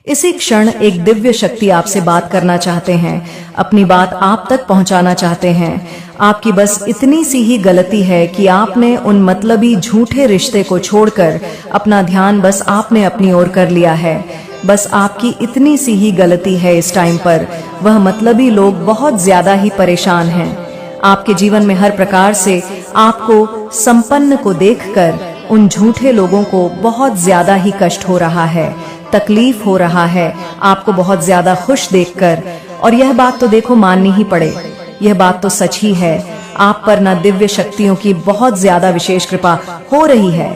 इसी क्षण एक दिव्य शक्ति आपसे बात करना चाहते हैं, अपनी बात आप तक पहुंचाना चाहते हैं। आपकी बस इतनी सी ही गलती है कि आपने उन मतलबी झूठे रिश्ते को छोड़कर अपना ध्यान बस आपने अपनी ओर कर लिया है। बस आपकी इतनी सी ही गलती है। इस टाइम पर वह मतलबी लोग बहुत ज्यादा ही परेशान हैं। आपके जीवन में हर प्रकार से आपको संपन्न को देखकर उन झूठे लोगों को बहुत ज्यादा ही कष्ट हो रहा है, तकलीफ हो रहा है आपको बहुत ज्यादा खुश देखकर। और यह बात तो देखो माननी ही पड़े, यह बात तो सच ही है। आप पर ना दिव्य शक्तियों की बहुत ज्यादा विशेष कृपा हो रही है।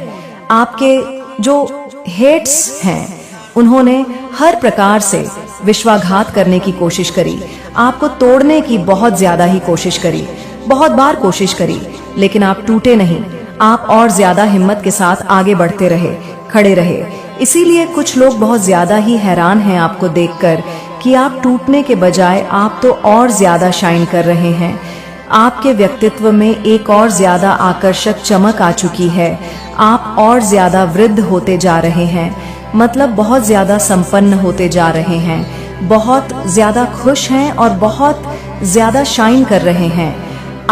आपके जो हेट्स हैं उन्होंने हर प्रकार से विश्वासघात करने की कोशिश करी, आपको तोड़ने की बहुत ज्यादा ही कोशिश करी, बहुत बार कोशिश करी, लेकिन आप टूटे नहीं। आप और ज्यादा हिम्मत के साथ आगे बढ़ते रहे, खड़े रहे। इसीलिए कुछ लोग बहुत ज्यादा ही हैरान हैं आपको देखकर कि आप टूटने के बजाय आप तो और ज्यादा शाइन कर रहे हैं। आपके व्यक्तित्व में एक और ज्यादा आकर्षक चमक आ चुकी है। आप और ज्यादा वृद्ध होते जा रहे हैं, मतलब बहुत ज्यादा संपन्न होते जा रहे हैं, बहुत ज्यादा खुश हैं और बहुत ज्यादा शाइन कर रहे हैं।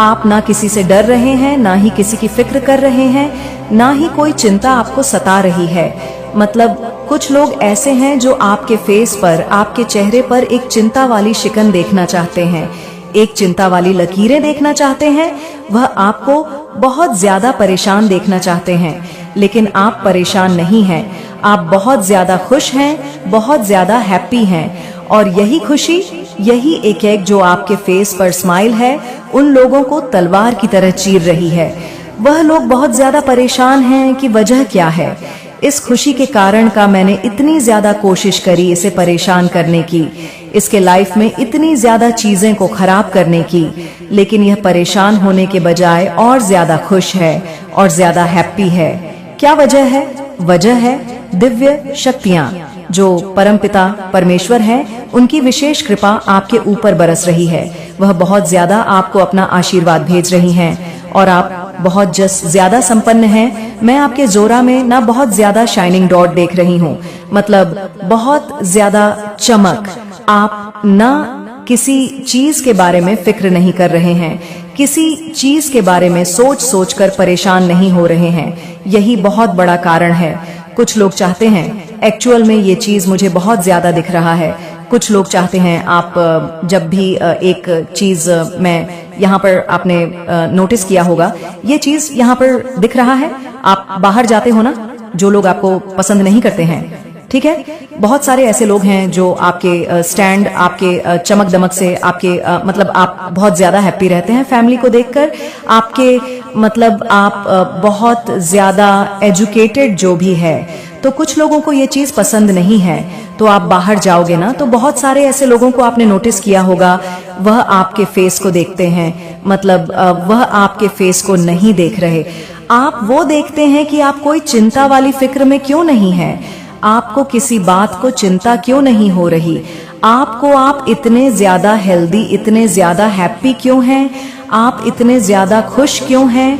आप ना किसी से डर रहे हैं, ना ही किसी की फिक्र कर रहे हैं, ना ही कोई चिंता आपको सता रही है। मतलब कुछ लोग ऐसे हैं जो आपके फेस पर, आपके चेहरे पर एक चिंता वाली शिकन देखना चाहते हैं, एक चिंता वाली लकीरें देखना चाहते हैं। वह आपको बहुत ज्यादा परेशान देखना चाहते हैं, लेकिन आप परेशान नहीं हैं। आप बहुत ज्यादा खुश हैं, बहुत ज्यादा हैप्पी हैं। और यही खुशी, यही एक जो आपके फेस पर स्माइल है, उन लोगों को तलवार की तरह चीर रही है। वह लोग बहुत ज्यादा परेशान हैं कि वजह क्या है। इस खुशी के कारण का मैंने इतनी ज्यादा कोशिश करी इसे परेशान करने की, इसके लाइफ में इतनी ज्यादा चीजें को खराब करने की, लेकिन यह परेशान होने के बजाय और ज्यादा खुश है और ज्यादा हैप्पी है। क्या वजह है? वजह है दिव्य शक्तियाँ, जो परमपिता परमेश्वर हैं, उनकी विशेष कृपा आपके ऊपर बरस रही है। वह बहुत ज्यादा आपको अपना आशीर्वाद भेज रही हैं और आप बहुत ज्यादा संपन्न हैं। मैं आपके जोरा में ना बहुत ज्यादा शाइनिंग डॉट देख रही हूँ, मतलब बहुत ज्यादा चमक। आप ना किसी चीज के बारे में फिक्र नहीं कर रहे हैं, किसी चीज के बारे में सोच सोच कर परेशान नहीं हो रहे हैं। यही बहुत बड़ा कारण है। कुछ लोग चाहते हैं, एक्चुअल में ये चीज मुझे बहुत ज्यादा दिख रहा है। कुछ लोग चाहते हैं, आप जब भी एक चीज मैं यहाँ पर आपने नोटिस किया होगा, ये चीज यहाँ पर दिख रहा है। आप बाहर जाते हो ना, जो लोग आपको पसंद नहीं करते हैं, ठीक है, बहुत सारे ऐसे लोग हैं जो आपके स्टैंड, आपके चमक दमक से, आपके मतलब आप बहुत ज्यादा हैप्पी रहते हैं फैमिली को देखकर। आपके मतलब आप बहुत ज्यादा एजुकेटेड जो भी है, तो कुछ लोगों को ये चीज पसंद नहीं है। तो आप बाहर जाओगे ना, तो बहुत सारे ऐसे लोगों को आपने नोटिस किया होगा, वह आपके फेस को देखते हैं, मतलब वह आपके फेस को नहीं देख रहे। आप वो देखते हैं कि आप कोई चिंता वाली फिक्र में क्यों नहीं है, आपको किसी बात को चिंता क्यों नहीं हो रही, आपको आप इतने ज्यादा हेल्दी, इतने ज्यादा हैप्पी क्यों हैं, आप इतने ज्यादा खुश क्यों हैं।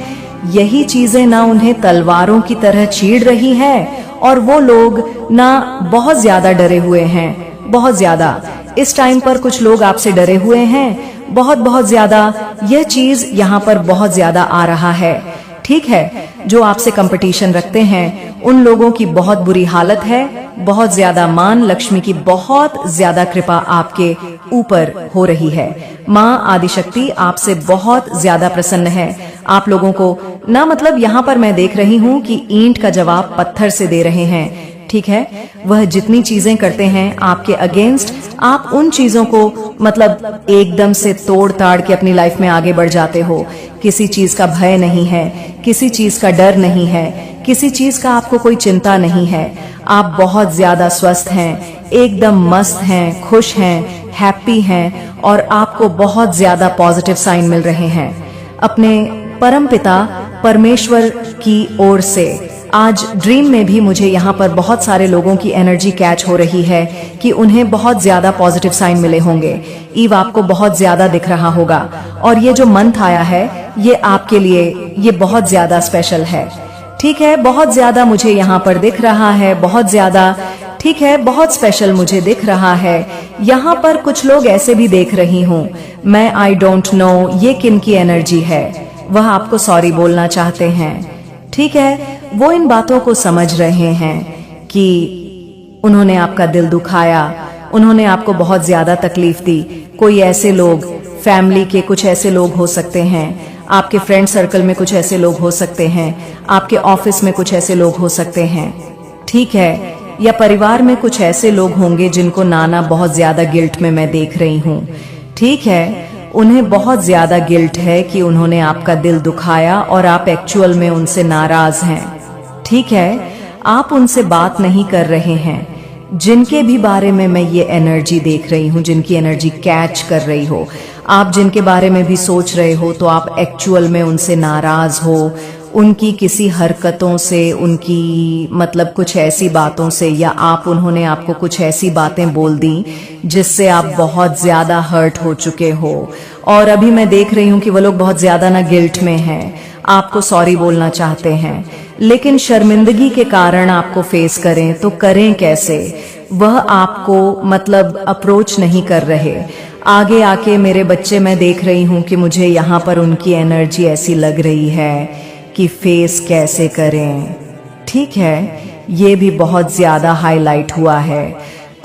यही चीजें ना उन्हें तलवारों की तरह चीड़ रही है, और वो लोग ना बहुत ज्यादा डरे हुए हैं, बहुत ज्यादा। इस टाइम पर कुछ लोग आपसे डरे हुए हैं, बहुत ज्यादा। यह चीज यहाँ पर बहुत ज्यादा आ रहा है, ठीक है। जो आपसे कंपटीशन रखते हैं, उन लोगों की बहुत बुरी हालत है, बहुत ज्यादा। मान लक्ष्मी की बहुत ज्यादा कृपा आपके ऊपर हो रही है। माँ आदिशक्ति आपसे बहुत ज्यादा प्रसन्न है। आप लोगों को ना, मतलब यहाँ पर मैं देख रही हूँ कि ईंट का जवाब पत्थर से दे रहे हैं, ठीक है। वह जितनी चीजें करते हैं आपके अगेंस्ट, आप उन चीजों को मतलब एकदम से तोड़ ताड़ के अपनी लाइफ में आगे बढ़ जाते हो। किसी चीज का भय नहीं है, किसी चीज का डर नहीं है, किसी चीज का आपको कोई चिंता नहीं है। आप बहुत ज्यादा स्वस्थ हैं, एकदम मस्त हैं, खुश हैं, हैप्पी हैं, और आपको बहुत ज्यादा पॉजिटिव साइन मिल रहे हैं अपने परमपिता परमेश्वर की ओर से। आज ड्रीम में भी मुझे यहाँ पर बहुत सारे लोगों की एनर्जी कैच हो रही है कि उन्हें बहुत ज्यादा पॉजिटिव साइन मिले होंगे। ईव आपको बहुत ज्यादा दिख रहा होगा, और ये जो मंथ आया है, ये आपके लिए ये बहुत ज्यादा स्पेशल है, ठीक है। बहुत ज्यादा मुझे यहाँ पर दिख रहा है, बहुत ज्यादा, ठीक है, बहुत स्पेशल मुझे दिख रहा है। यहाँ पर कुछ लोग ऐसे भी देख रही हूँ मैं। आई डोंट नो ये किन की एनर्जी है। वह आपको सॉरी बोलना चाहते हैं। ठीक है, वो इन बातों को समझ रहे हैं कि उन्होंने आपका दिल दुखाया, उन्होंने आपको बहुत ज्यादा तकलीफ दी। कोई ऐसे लोग, फैमिली के कुछ ऐसे लोग हो सकते हैं, आपके फ्रेंड सर्कल में कुछ ऐसे लोग हो सकते हैं, आपके ऑफिस में कुछ ऐसे लोग हो सकते हैं, ठीक है, या परिवार में कुछ ऐसे लोग होंगे जिनको नाना बहुत ज्यादा गिल्ट में मैं देख रही हूँ। ठीक है, उन्हें बहुत ज्यादा गिल्ट है कि उन्होंने आपका दिल दुखाया और आप एक्चुअल में उनसे नाराज हैं। ठीक है, आप उनसे बात नहीं कर रहे हैं। जिनके भी बारे में मैं ये एनर्जी देख रही हूँ, जिनकी एनर्जी कैच कर रही हो, आप जिनके बारे में भी सोच रहे हो, तो आप एक्चुअल में उनसे नाराज हो, उनकी किसी हरकतों से, उनकी मतलब कुछ ऐसी बातों से, या उन्होंने आपको कुछ ऐसी बातें बोल दी जिससे आप बहुत ज्यादा हर्ट हो चुके हो। और अभी मैं देख रही हूँ कि वो लोग बहुत ज्यादा ना गिल्ट में हैं, आपको सॉरी बोलना चाहते हैं, लेकिन शर्मिंदगी के कारण आपको फेस करें तो करें कैसे। वह आपको मतलब अप्रोच नहीं कर रहे। आगे आके मेरे बच्चे मैं देख रही हूँ कि मुझे यहाँ पर उनकी एनर्जी ऐसी लग रही है कि फेस कैसे करें। ठीक है, ये भी बहुत ज्यादा हाईलाइट हुआ है।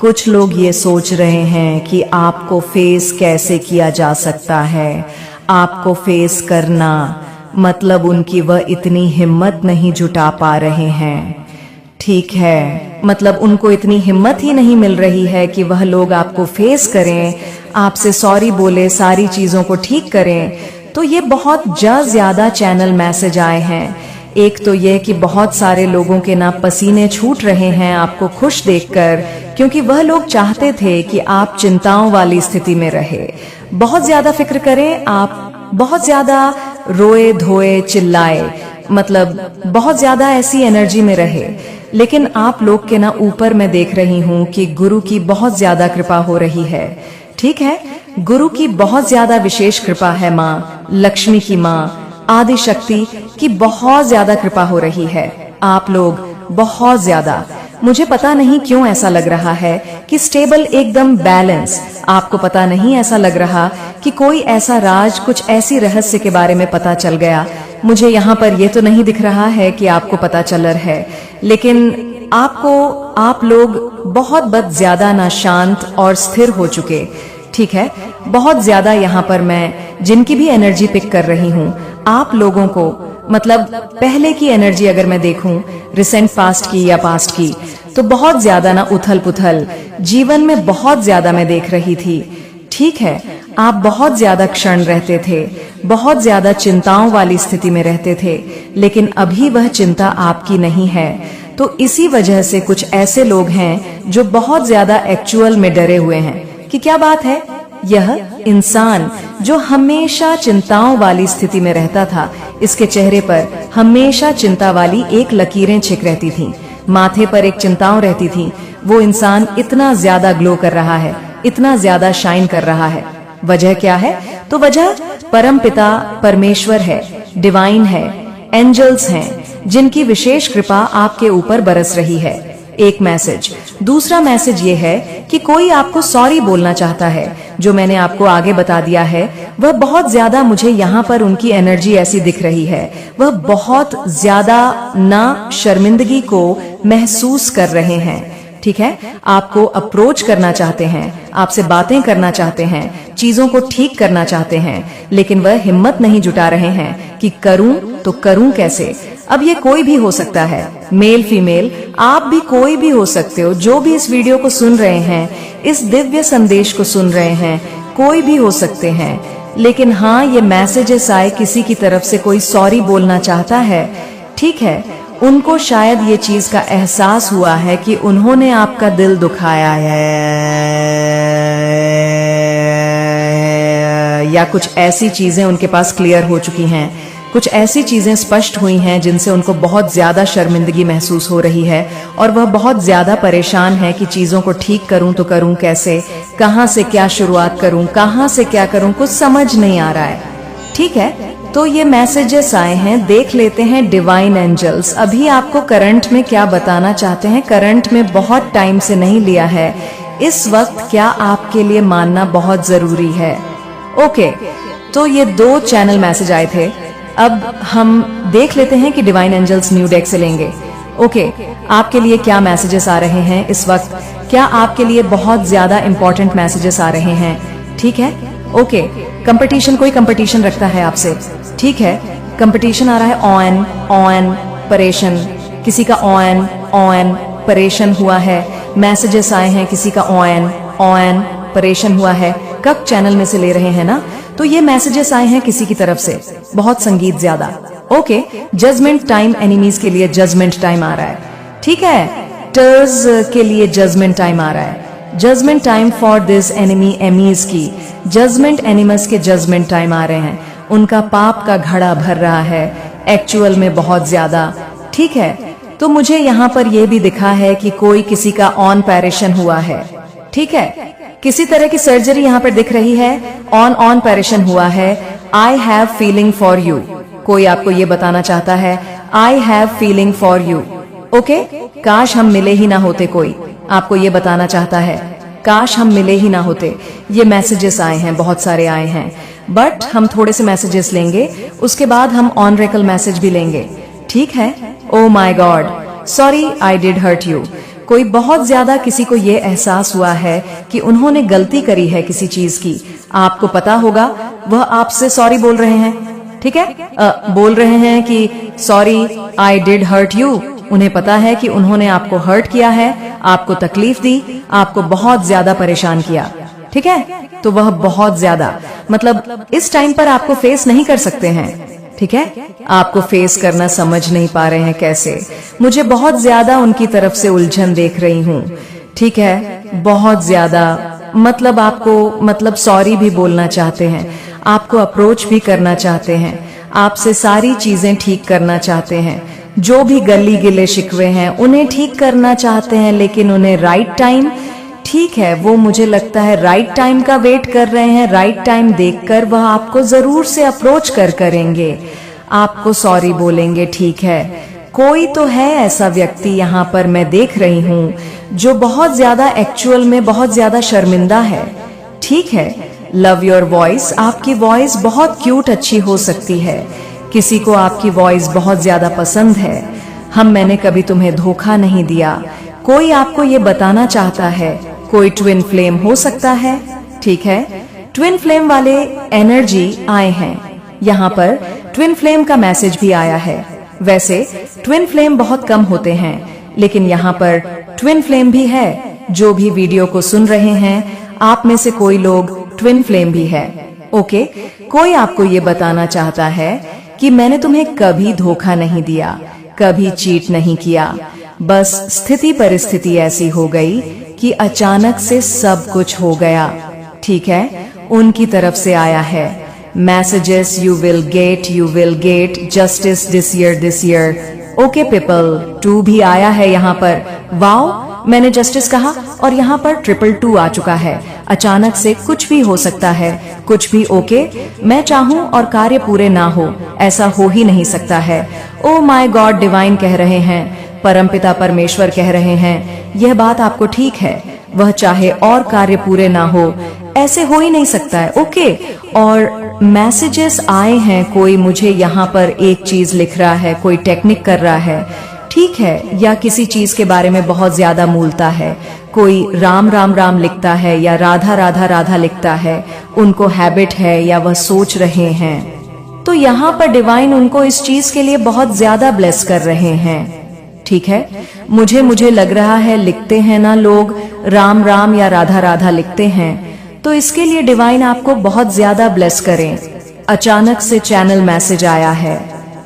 कुछ लोग ये सोच रहे हैं कि आपको फेस कैसे किया जा सकता है, आपको फेस करना मतलब उनकी वह इतनी हिम्मत नहीं जुटा पा रहे हैं। ठीक है, मतलब उनको इतनी हिम्मत ही नहीं मिल रही है कि वह लोग आपको फेस करें, आपसे सॉरी बोले, सारी चीजों को ठीक करें। तो ये बहुत ज्यादा चैनल मैसेज आए हैं। एक तो ये कि बहुत सारे लोगों के ना पसीने छूट रहे हैं आपको खुश देखकर, क्योंकि वह लोग चाहते थे कि आप चिंताओं वाली स्थिति में रहे, बहुत ज्यादा फिक्र करें, आप बहुत ज्यादा रोए धोए चिल्लाए, मतलब बहुत ज्यादा ऐसी एनर्जी में रहे। लेकिन आप लोग के ना ऊपर मैं देख रही हूँ कि गुरु की बहुत ज्यादा कृपा हो रही है। ठीक है, गुरु की बहुत ज्यादा विशेष कृपा है, माँ लक्ष्मी की, माँ आदि शक्ति की बहुत ज्यादा कृपा हो रही है। आप लोग बहुत ज्यादा, मुझे पता नहीं क्यों ऐसा लग रहा है कि स्टेबल, एकदम बैलेंस। आपको पता नहीं ऐसा लग रहा कि कोई ऐसा राज, कुछ ऐसी रहस्य के बारे में पता चल गया। मुझे यहाँ पर ये तो नहीं दिख रहा है कि आपको पता चल रहा है, लेकिन आप लोग बहुत ज्यादा ना शांत और स्थिर हो चुके। ठीक है, बहुत ज्यादा यहाँ पर मैं जिनकी भी एनर्जी पिक कर रही हूँ, आप लोगों को मतलब पहले की एनर्जी अगर मैं देखूं, रिसेंट पास्ट की या पास्ट की, तो बहुत ज्यादा ना उथल पुथल जीवन में बहुत ज्यादा मैं देख रही थी। ठीक है, आप बहुत ज्यादा क्षण रहते थे, बहुत ज्यादा चिंताओं वाली स्थिति में रहते थे, लेकिन अभी वह चिंता आपकी नहीं है। तो इसी वजह से कुछ ऐसे लोग हैं जो बहुत ज्यादा एक्चुअल में डरे हुए हैं कि क्या बात है, यह इंसान जो हमेशा चिंताओं वाली स्थिति में रहता था, इसके चेहरे पर हमेशा चिंता वाली एक लकीरें छिप रहती थीं, माथे पर एक चिंताओं रहती थीं। वो इंसान इतना ज्यादा ग्लो कर रहा है, इतना ज्यादा शाइन कर रहा है। वजह क्या है? तो वजह परम पिता परमेश्वर है, डिवाइन है, एंजल्स हैं, जिनकी विशेष कृपा आपके ऊपर बरस रही है। एक मैसेज। दूसरा मैसेज ये है कि कोई आपको सॉरी बोलना चाहता है, जो मैंने आपको आगे बता दिया है। वह बहुत ज्यादा, मुझे यहाँ पर उनकी एनर्जी ऐसी दिख रही है, वह बहुत ज्यादा ना शर्मिंदगी को महसूस कर रहे हैं। ठीक है, आपको अप्रोच करना चाहते हैं, आपसे बातें करना चाहते हैं, चीजों को ठीक करना चाहते हैं, लेकिन वह हिम्मत नहीं जुटा रहे हैं कि करूं तो करूं कैसे। अब ये कोई भी हो सकता है, मेल फीमेल, आप भी कोई भी हो सकते हो, जो भी इस वीडियो को सुन रहे हैं, इस दिव्य संदेश को सुन रहे हैं, कोई भी हो सकते हैं। लेकिन हाँ, ये मैसेजेस आए, किसी की तरफ से कोई सॉरी बोलना चाहता है। ठीक है, उनको शायद ये चीज का एहसास हुआ है कि उन्होंने आपका दिल दुखाया है, या कुछ ऐसी चीजें उनके पास क्लियर हो चुकी हैं, कुछ ऐसी चीजें स्पष्ट हुई हैं जिनसे उनको बहुत ज्यादा शर्मिंदगी महसूस हो रही है, और वह बहुत ज्यादा परेशान है कि चीजों को ठीक करूं तो करूं कैसे, कहां से क्या शुरुआत करूं, कहां से क्या करूं, कुछ समझ नहीं आ रहा है। ठीक है, तो ये मैसेजेस आए हैं, देख लेते हैं डिवाइन एंजल्स अभी आपको करंट में क्या बताना चाहते हैं। करंट में बहुत टाइम से नहीं लिया है, इस वक्त क्या आपके लिए मानना बहुत जरूरी है। ओके, तो ये 2 चैनल मैसेज आए थे। अब हम देख लेते हैं कि डिवाइन एंजल्स न्यू डेक से लेंगे। ओके, आपके लिए क्या मैसेजेस आ रहे हैं इस वक्त, क्या आपके लिए बहुत ज्यादा इंपॉर्टेंट मैसेजेस आ रहे हैं। ठीक है, ओके, कंपटीशन, कोई कंपटीशन रखता है आपसे, ठीक है, कंपटीशन आ रहा है। ऑन परेशान, किसी का ऑन परेशान हुआ है। मैसेजेस आए हैं, किसी का ऑन परेशान हुआ है। कक चैनल में से ले रहे हैं ना, तो ये मैसेजेस आए हैं किसी की तरफ से, बहुत संगीत ज्यादा। ओके, जजमेंट टाइम, एनिमीज के लिए जजमेंट टाइम आ रहा है। ठीक है, टर्स के लिए जजमेंट टाइम आ रहा है। Judgement time for this enemy, enemies की जजमेंट, एनिमस के जजमेंट टाइम आ रहे हैं। उनका पाप का घड़ा भर रहा है एक्चुअल में बहुत ज्यादा। ठीक है, तो मुझे यहाँ पर यह भी दिखा है कि कोई किसी का ऑन पैरेशन हुआ है। ठीक है, किसी तरह की सर्जरी यहाँ पर दिख रही है, ऑन पैरेशन हुआ है। I have feeling for you, कोई आपको ये बताना चाहता है I have feeling for you. Okay, काश हम मिले ही ना होते, कोई आपको ये बताना चाहता है काश हम मिले ही ना होते। ये मैसेजेस आए हैं, बहुत सारे आए हैं, बट हम थोड़े से मैसेजेस लेंगे, उसके बाद हम ऑनरेकल मैसेज भी लेंगे। ठीक है, oh my God, sorry I did hurt you. कोई बहुत ज्यादा किसी को ये एहसास हुआ है कि उन्होंने गलती करी है किसी चीज की, आपको पता होगा, वह आपसे सॉरी बोल रहे हैं। ठीक है, बोल रहे हैं कि sorry I did hurt you. उन्हें पता है कि उन्होंने आपको हर्ट किया है, आपको तकलीफ दी, आपको बहुत ज्यादा परेशान किया। ठीक है, तो वह बहुत ज्यादा, मतलब इस टाइम पर आपको फेस नहीं कर सकते हैं। ठीक है, आपको फेस करना समझ नहीं पा रहे हैं कैसे। मुझे बहुत ज्यादा उनकी तरफ से उलझन देख रही हूँ। ठीक है, बहुत ज्यादा, मतलब आपको, मतलब सॉरी भी बोलना चाहते हैं, आपको अप्रोच भी करना चाहते हैं, आपसे सारी चीजें ठीक करना चाहते हैं, जो भी गली गिले शिकवे हैं उन्हें ठीक करना चाहते हैं, लेकिन उन्हें राइट टाइम, ठीक है, वो मुझे लगता है राइट टाइम का वेट कर रहे हैं। राइट टाइम देखकर वह आपको जरूर से अप्रोच करेंगे, आपको सॉरी बोलेंगे। ठीक है, कोई तो है ऐसा व्यक्ति यहाँ पर मैं देख रही हूँ जो बहुत ज्यादा एक्चुअल में बहुत ज्यादा शर्मिंदा है। ठीक है, लव योर वॉइस, आपकी वॉइस बहुत क्यूट अच्छी हो सकती है, किसी को आपकी वॉइस बहुत ज्यादा पसंद है। मैंने कभी तुम्हें धोखा नहीं दिया, कोई आपको ये बताना चाहता है। कोई ट्विन फ्लेम हो सकता है। ठीक है, ट्विन फ्लेम वाले एनर्जी आए हैं, यहाँ पर ट्विन फ्लेम का मैसेज भी आया है। वैसे ट्विन फ्लेम बहुत कम होते हैं, लेकिन यहाँ पर ट्विन फ्लेम भी है। जो भी वीडियो को सुन रहे हैं, आप में से कोई लोग ट्विन फ्लेम भी है। ओके, कोई आपको ये बताना चाहता है कि मैंने तुम्हें कभी धोखा नहीं दिया, कभी चीट नहीं किया, बस स्थिति परिस्थिति ऐसी हो गई कि अचानक से सब कुछ हो गया। ठीक है, उनकी तरफ से आया है messages, you will get justice this year. Okay people, 2 भी आया है यहाँ पर। वाओ, मैंने जस्टिस कहा और यहाँ पर 222 आ चुका है। अचानक से कुछ भी हो सकता है, कुछ भी। ओके, मैं चाहूं और कार्य पूरे ना हो, ऐसा हो ही नहीं सकता है। ओ माय गॉड, डिवाइन कह रहे हैं, परमपिता परमेश्वर कह रहे हैं, यह बात आपको ठीक है, वह चाहे और कार्य पूरे ना हो, ऐसे हो ही नहीं सकता है। ओके, और मैसेजेस आए हैं, कोई मुझे यहाँ पर एक चीज लिख रहा है, कोई टेक्निक कर रहा है। ठीक है, या किसी चीज के बारे में बहुत ज्यादा मूलता है, कोई राम राम राम लिखता है या राधा राधा राधा लिखता है, उनको हैबिट है या वह सोच रहे हैं। तो यहाँ पर डिवाइन उनको इस चीज के लिए बहुत ज्यादा ब्लेस कर रहे हैं। ठीक है, मुझे लग रहा है लिखते हैं ना लोग राम राम या राधा राधा लिखते हैं, तो इसके लिए डिवाइन आपको बहुत ज्यादा ब्लेस करें। अचानक से चैनल मैसेज आया है,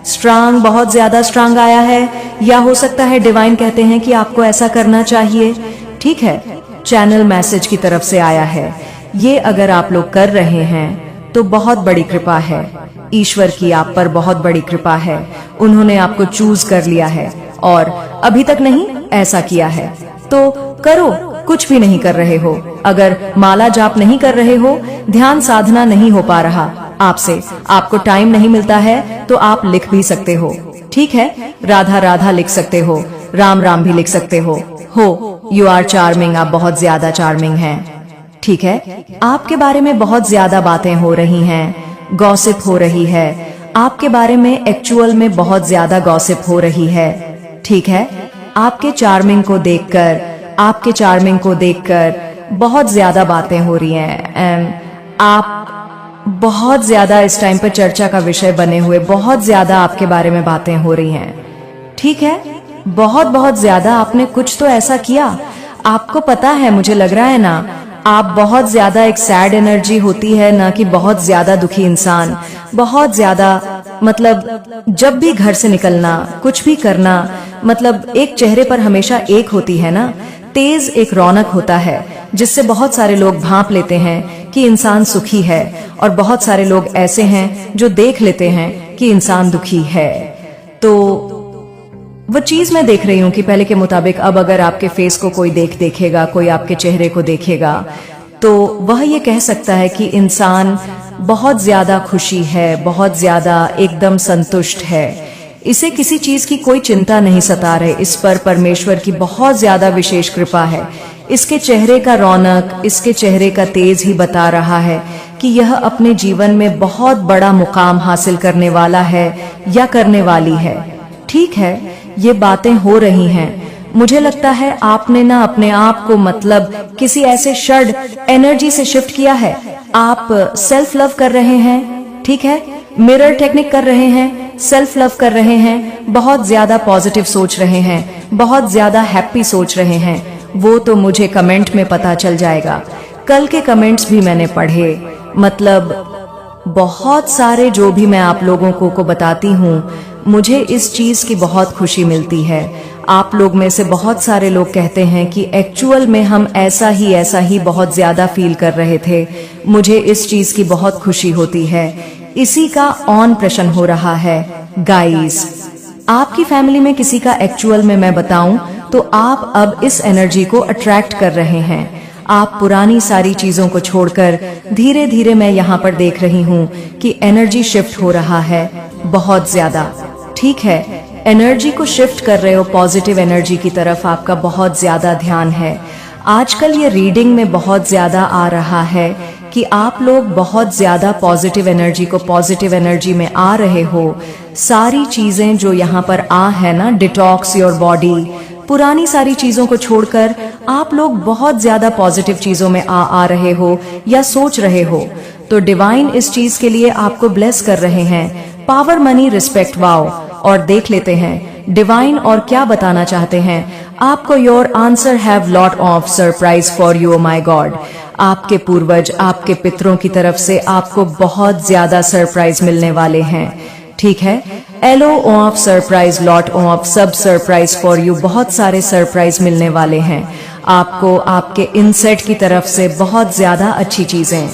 स्ट्रांग, बहुत ज्यादा स्ट्रांग आया है, या हो सकता है डिवाइन कहते हैं कि आपको ऐसा करना चाहिए। ठीक है, चैनल मैसेज की तरफ से आया है। ये अगर आप लोग कर रहे हैं तो बहुत बड़ी कृपा है, ईश्वर की आप पर बहुत बड़ी कृपा है। उन्होंने आपको चूज कर लिया है और अभी तक नहीं ऐसा किया है तो करो। कुछ भी नहीं कर रहे हो, अगर माला जाप नहीं कर रहे हो, ध्यान साधना नहीं हो पा रहा, आपसे। आपको टाइम नहीं मिलता है तो आप लिख भी सकते हो, ठीक है। राधा राधा लिख सकते हो, राम राम भी लिख सकते हो। यू आर चार्मिंग, आप बहुत ज्यादा चार्मिंग हैं, ठीक है। आपके बारे में बहुत ज्यादा बातें हो रही हैं, गॉसिप हो रही है। आपके बारे में एक्चुअल में बहुत ज्यादा गॉसिप हो रही है, ठीक है। आपके चार्मिंग को देखकर बहुत ज्यादा बातें हो रही हैं। आप बहुत ज्यादा इस टाइम पर चर्चा का विषय बने हुए, बहुत ज्यादा आपके बारे में बातें हो रही हैं, ठीक है। बहुत ज्यादा आपने कुछ तो ऐसा किया, आपको पता है, मुझे लग रहा है ना, आप बहुत ज्यादा एक सैड एनर्जी होती है ना, कि बहुत ज्यादा दुखी इंसान, बहुत ज्यादा, मतलब जब भी घर से निकलना, कुछ भी करना, मतलब एक चेहरे पर हमेशा एक होती है ना, तेज एक रौनक होता है, जिससे बहुत सारे लोग भांप लेते हैं कि इंसान सुखी है, और बहुत सारे लोग ऐसे हैं जो देख लेते हैं कि इंसान दुखी है। तो वो चीज मैं देख रही हूँ कि पहले के मुताबिक अब अगर आपके फेस को कोई देखेगा, कोई आपके चेहरे को देखेगा, तो वह ये कह सकता है कि इंसान बहुत ज्यादा खुशी है, बहुत ज्यादा एकदम संतुष्ट है, इसे किसी चीज की कोई चिंता नहीं सता रहे, इस पर परमेश्वर की बहुत ज्यादा विशेष कृपा है। इसके चेहरे का रौनक, इसके चेहरे का तेज ही बता रहा है कि यह अपने जीवन में बहुत बड़ा मुकाम हासिल करने वाला है या करने वाली है, ठीक है। ये बातें हो रही हैं। मुझे लगता है आपने ना अपने आप को, मतलब किसी ऐसे षड एनर्जी से शिफ्ट किया है। आप सेल्फ लव कर रहे हैं, ठीक है, मिरर टेक्निक कर रहे हैं, सेल्फ लव कर रहे हैं, बहुत ज्यादा पॉजिटिव सोच रहे हैं, बहुत ज्यादा हैप्पी सोच रहे हैं। वो तो मुझे कमेंट में पता चल जाएगा। कल के कमेंट्स भी मैंने पढ़े, मतलब बहुत सारे, जो भी मैं आप लोगों को बताती हूँ, मुझे इस चीज की बहुत खुशी मिलती है। आप लोग में से बहुत सारे लोग कहते हैं कि एक्चुअल में हम ऐसा ही बहुत ज्यादा फील कर रहे थे। मुझे इस चीज की बहुत खुशी होती है। इसी का ऑन प्रश्न हो रहा है गाइस। आपकी फैमिली में किसी का एक्चुअल में मैं बताऊं तो आप अब इस एनर्जी को अट्रैक्ट कर रहे हैं। आप पुरानी सारी चीजों को छोड़कर धीरे धीरे, मैं यहाँ पर देख रही हूँ कि एनर्जी शिफ्ट हो रहा है बहुत ज्यादा, ठीक है। एनर्जी को शिफ्ट कर रहे हो पॉजिटिव एनर्जी की तरफ, आपका बहुत ज्यादा ध्यान है। आजकल ये रीडिंग में बहुत ज्यादा आ रहा है कि आप लोग बहुत ज्यादा पॉजिटिव एनर्जी को, पॉजिटिव एनर्जी में आ रहे हो। सारी चीजें जो यहाँ पर आ है ना, डिटॉक्स योर बॉडी, पुरानी सारी चीजों को छोड़कर आप लोग बहुत ज्यादा पॉजिटिव चीजों में आ रहे हो या सोच रहे हो। तो डिवाइन इस चीज के लिए आपको ब्लेस कर रहे हैं। Power, money, respect, wow. और देख लेते हैं डिवाइन और क्या बताना चाहते हैं आपको। Your answer have lot of surprise for you, my God. आपके पूर्वज, आपके पितरों की तरफ से आपको बहुत ज्यादा सरप्राइज मिलने वाले हैं, ठीक है। A lot of surprise, lot of सब सरप्राइज फॉर यू, बहुत सारे सरप्राइज मिलने वाले हैं आपको। आपके इनसेट की तरफ से बहुत ज्यादा अच्छी चीजें,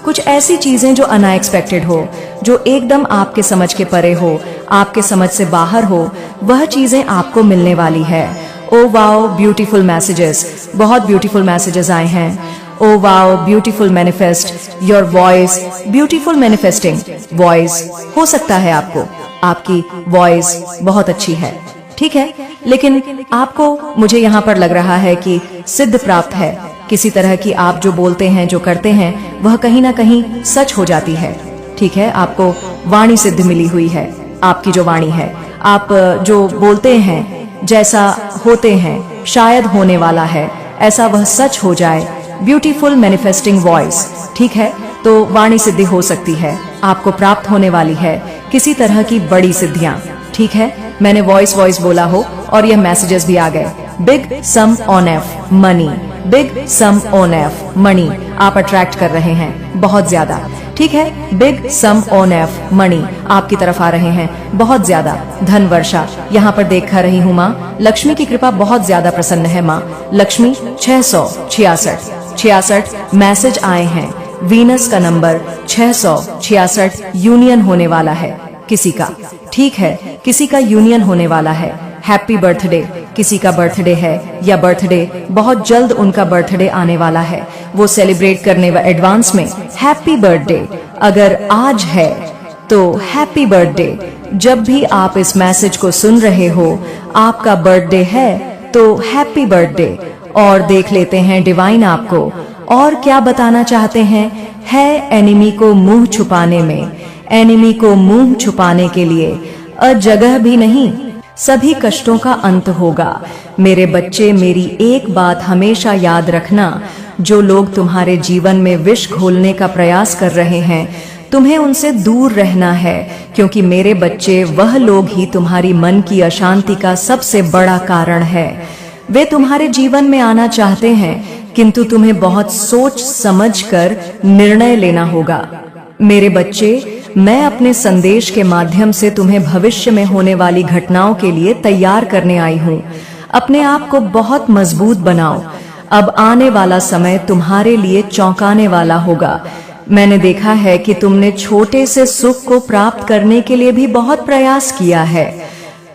कुछ ऐसी चीजें जो अनएक्सपेक्टेड हो, जो एकदम आपके समझ के परे हो, आपके समझ से बाहर हो, वह चीजें आपको मिलने वाली है। ओ वाओ, ब्यूटीफुल मैसेजेस, बहुत ब्यूटीफुल मैसेजेस आए हैं। Oh wow, beautiful manifest your voice, beautiful manifesting voice. हो सकता है आपकी वॉइस बहुत अच्छी है, ठीक है, लेकिन आपको, मुझे यहाँ पर लग रहा है कि सिद्ध प्राप्त है किसी तरह की। आप जो बोलते हैं, जो करते हैं, वह कहीं ना कहीं सच हो जाती है, ठीक है। आपको वाणी सिद्ध मिली हुई है। आपकी जो वाणी है, आप जो बोलते हैं, जैसा होते हैं, शायद होने वाला है, ऐसा वह सच हो जाए। ब्यूटीफुल मैनिफेस्टिंग वॉइस, ठीक है। तो वाणी सिद्धि हो सकती है, आपको प्राप्त होने वाली है किसी तरह की बड़ी सिद्धियां, ठीक है। मैंने वॉइस बोला हो और यह मैसेजेस भी आ गए। Big sum on F money, big sum on F money आप अट्रैक्ट कर रहे हैं बहुत ज्यादा, ठीक है। Big sum on F money आपकी तरफ आ रहे हैं बहुत ज्यादा। धन वर्षा यहाँ पर देख रही हूँ। माँ लक्ष्मी की कृपा बहुत ज्यादा प्रसन्न है। माँ लक्ष्मी 666 मैसेज आए हैं। वीनस का नंबर 666 यूनियन होने वाला है किसी का, ठीक है, किसी का यूनियन होने वाला है। हैप्पी बर्थडे, किसी का बर्थडे है या बर्थडे बहुत जल्द उनका बर्थडे आने वाला है। वो सेलिब्रेट करने व एडवांस में हैप्पी बर्थडे। अगर आज है तो हैप्पी बर्थडे। जब भी आप इस मैसेज को सुन रहे हो, आपका बर्थडे है तो हैप्पी बर्थडे। और देख लेते हैं डिवाइन आपको और क्या बताना चाहते हैं। है एनिमी को मुंह छुपाने में, एनिमी को मुंह छुपाने के लिए जगह भी नहीं, सभी कष्टों का अंत होगा। मेरे बच्चे, मेरी एक बात हमेशा याद रखना, जो लोग तुम्हारे जीवन में विष घोलने का प्रयास कर रहे हैं, तुम्हें उनसे दूर रहना है, क्योंकि मेरे बच्चे, वह लोग ही तुम्हारी मन की अशांति का सबसे बड़ा कारण है। वे तुम्हारे जीवन में आना चाहते हैं, किंतु तुम्हें बहुत सोच समझकर निर्णय लेना होगा। मेरे बच्चे, मैं अपने संदेश के माध्यम से तुम्हें भविष्य में होने वाली घटनाओं के लिए तैयार करने आई हूँ। अपने आप को बहुत मजबूत बनाओ। अब आने वाला समय तुम्हारे लिए चौंकाने वाला होगा। मैंने देखा है कि तुमने छोटे से सुख को प्राप्त करने के लिए भी बहुत प्रयास किया है।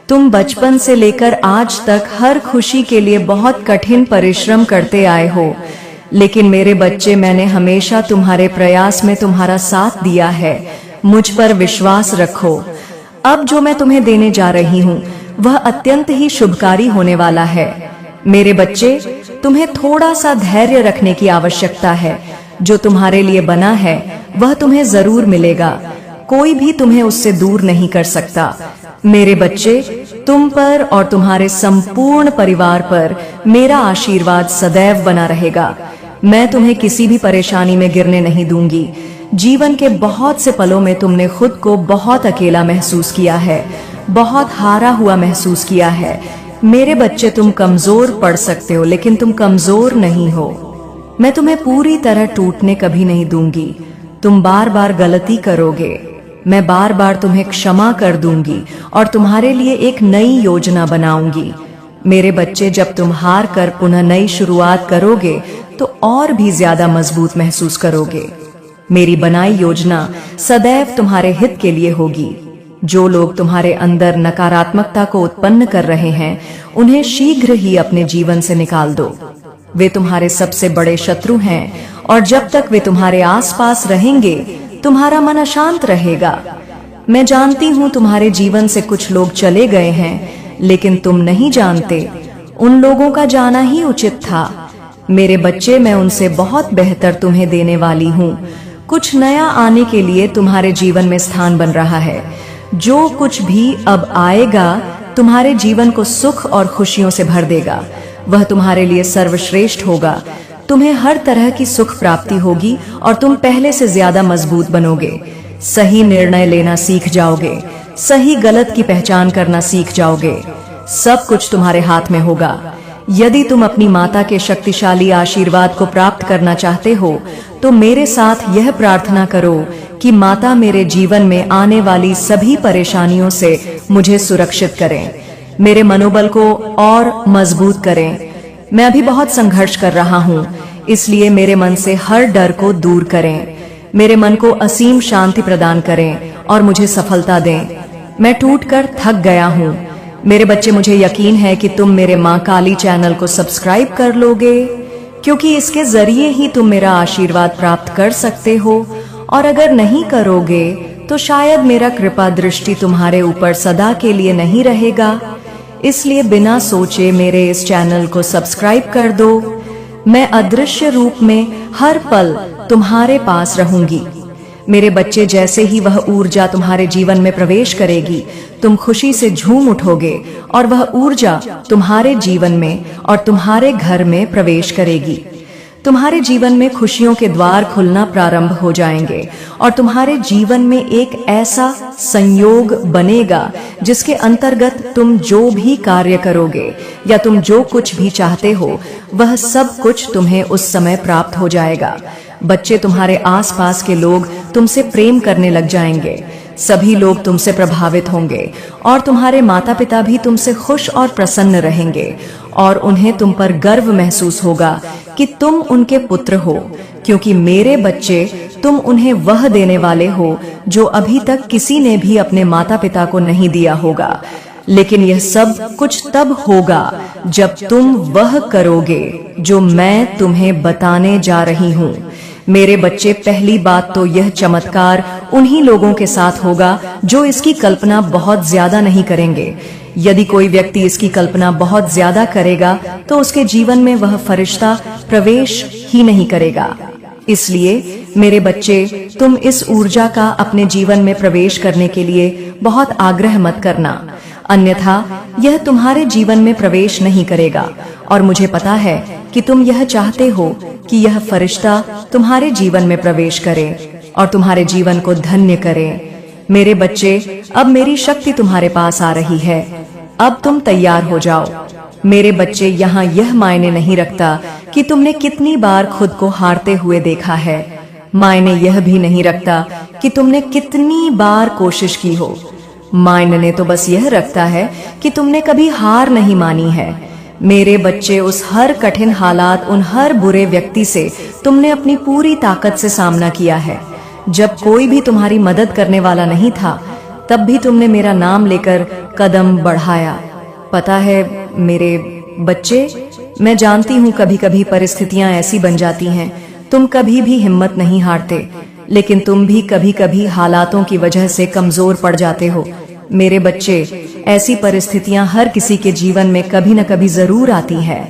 तुम बचपन से लेकर आज तक हर खुशी के लिए बहुत कठिन परिश्रम करते आए हो, लेकिन मेरे बच्चे, मैंने हमेशा तुम्हारे प्रयास में तुम्हारा साथ दिया है। मुझ पर विश्वास रखो। अब जो मैं तुम्हें देने जा रही हूँ, वह अत्यंत ही शुभकारी होने वाला है। मेरे बच्चे, तुम्हें थोड़ा सा धैर्य रखने की आवश्यकता है। जो तुम्हारे लिए बना है, वह तुम्हें जरूर मिलेगा। कोई भी तुम्हें उससे दूर नहीं कर सकता। मेरे बच्चे, तुम पर और तुम्हारे संपूर्ण परिवार पर मेरा आशीर्वाद सदैव बना रहेगा। मैं तुम्हें किसी भी परेशानी में गिरने नहीं दूंगी। जीवन के बहुत से पलों में तुमने खुद को बहुत अकेला महसूस किया है, बहुत हारा हुआ महसूस किया है। मेरे बच्चे, तुम कमजोर पड़ सकते हो, लेकिन तुम कमजोर नहीं हो। मैं तुम्हें पूरी तरह टूटने कभी नहीं दूंगी। तुम बार बार गलती करोगे, मैं बार बार तुम्हें क्षमा कर दूंगी और तुम्हारे लिए एक नई योजना बनाऊंगी। मेरे बच्चे, जब तुम हार कर पुनः नई शुरुआत करोगे तो और भी ज्यादा मजबूत महसूस करोगे। मेरी बनाई योजना सदैव तुम्हारे हित के लिए होगी। जो लोग तुम्हारे अंदर नकारात्मकता को उत्पन्न कर रहे हैं, उन्हें शीघ्र ही अपने जीवन से निकाल दो। वे तुम्हारे सबसे बड़े शत्रु हैं और जब तक वे तुम्हारे आसपास रहेंगे, तुम्हारा मन अशांत रहेगा। मैं जानती हूँ तुम्हारे जीवन से कुछ लोग चले गए हैं, लेकिन तुम नहीं जानते, उन लोगों का जाना ही उचित था। मेरे बच्चे, मैं उनसे बहुत बेहतर तुम्हें देने वाली हूँ। कुछ नया आने के लिए तुम्हारे जीवन में स्थान बन रहा है। जो कुछ भी अब आएगा, तुम्हारे जीवन को सुख और खुशियों से भर देगा। वह तुम्हारे लिए सर्वश्रेष्ठ होगा। तुम्हें हर तरह की सुख प्राप्ति होगी और तुम पहले से ज्यादा मजबूत बनोगे। सही निर्णय लेना सीख जाओगे, सही गलत की पहचान करना सीख जाओगे। सब कुछ तुम्हारे हाथ में होगा। यदि तुम अपनी माता के शक्तिशाली आशीर्वाद को प्राप्त करना चाहते हो, तो मेरे साथ यह प्रार्थना करो कि माता मेरे जीवन में आने वाली सभी परेशानियों से मुझे सुरक्षित करें, मेरे मनोबल को और मजबूत करें। मैं अभी बहुत संघर्ष कर रहा हूँ, इसलिए मेरे मन से हर डर को दूर करें। मेरे मन को असीम शांति प्रदान करें और मुझे सफलता दें। मैं टूटकर थक गया हूँ। मेरे बच्चे, मुझे यकीन है कि तुम मेरे माँ काली चैनल को सब्सक्राइब कर लोगे, क्योंकि इसके जरिए ही तुम मेरा आशीर्वाद प्राप्त कर सकते हो। और अगर नहीं करोगे तो शायद मेरा कृपा दृष्टि तुम्हारे ऊपर सदा के लिए नहीं रहेगा। इसलिए बिना सोचे मेरे इस चैनल को सब्सक्राइब कर दो। मैं अदृश्य रूप में हर पल तुम्हारे पास रहूंगी। मेरे बच्चे, जैसे ही वह ऊर्जा तुम्हारे जीवन में प्रवेश करेगी, तुम खुशी से झूम उठोगे और वह ऊर्जा तुम्हारे जीवन में और तुम्हारे घर में प्रवेश करेगी। तुम्हारे जीवन में खुशियों के द्वार खुलना प्रारंभ हो जाएंगे और तुम्हारे जीवन में एक ऐसा संयोग बनेगा जिसके अंतर्गत तुम जो भी कार्य करोगे या तुम जो कुछ भी चाहते हो, वह सब कुछ तुम्हें उस समय प्राप्त हो जाएगा। बच्चे, तुम्हारे आसपास के लोग तुमसे प्रेम करने लग जाएंगे। सभी लोग तुमसे प्रभावित होंगे और तुम्हारे माता पिता भी तुमसे खुश और प्रसन्न रहेंगे और उन्हें तुम पर गर्व महसूस होगा कि तुम उनके पुत्र हो, क्योंकि मेरे बच्चे, तुम उन्हें वह देने वाले हो जो अभी तक किसी ने भी अपने माता पिता को नहीं दिया होगा। लेकिन यह सब कुछ तब होगा जब तुम वह करोगे जो मैं तुम्हें बताने जा रही हूँ। मेरे बच्चे, पहली बात तो यह चमत्कार उन्हीं लोगों के साथ होगा जो इसकी कल्पना बहुत ज्यादा नहीं करेंगे। यदि कोई व्यक्ति इसकी कल्पना बहुत ज्यादा करेगा तो उसके जीवन में वह फरिश्ता प्रवेश ही नहीं करेगा। इसलिए मेरे बच्चे, तुम इस ऊर्जा का अपने जीवन में प्रवेश करने के लिए बहुत आग्रह मत करना, अन्यथा यह तुम्हारे जीवन में प्रवेश नहीं करेगा। और मुझे पता है कि तुम यह चाहते हो कि यह फरिश्ता तुम्हारे जीवन में प्रवेश करे और तुम्हारे जीवन को धन्य करे। मेरे बच्चे, अब मेरी शक्ति तुम्हारे पास आ रही है, अब तुम तैयार हो जाओ। मेरे बच्चे, यहाँ यह मायने नहीं रखता कि तुमने कितनी बार खुद को हारते हुए देखा है, मायने यह भी नहीं रखता कि तुमने कितनी बार कोशिश की हो। मायने तो बस यह रखता है कि तुमने कभी हार नहीं मानी है। मेरे बच्चे, उस हर कठिन हालात, उन हर बुरे व्यक्ति से तुमने अपनी पूरी ताकत से सामना किया है। जब कोई भी तुम्हारी मदद करने वाला नहीं था, तब भी तुमने मेरा नाम लेकर कदम बढ़ाया। पता है मेरे बच्चे, मैं जानती हूँ कभी कभी परिस्थितियां ऐसी बन जाती हैं, तुम कभी भी हिम्मत नहीं हारते, लेकिन तुम भी कभी कभी हालातों की वजह से कमजोर पड़ जाते हो। मेरे बच्चे, ऐसी परिस्थितियां हर किसी के जीवन में कभी न कभी जरूर आती है।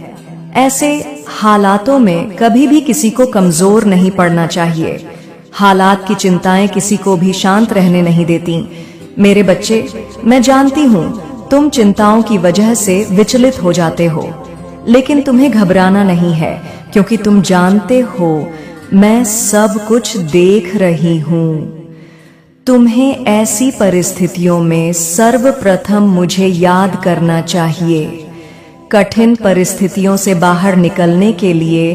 ऐसे हालातों में कभी भी किसी को कमजोर नहीं पड़ना चाहिए। हालात की चिंताएं किसी को भी शांत रहने नहीं देती। मेरे बच्चे, मैं जानती हूँ तुम चिंताओं की वजह से विचलित हो जाते हो, लेकिन तुम्हें घबराना नहीं है, क्योंकि तुम जानते हो मैं सब कुछ देख रही हूँ। तुम्हें ऐसी परिस्थितियों में सर्वप्रथम मुझे याद करना चाहिए। कठिन परिस्थितियों से बाहर निकलने के लिए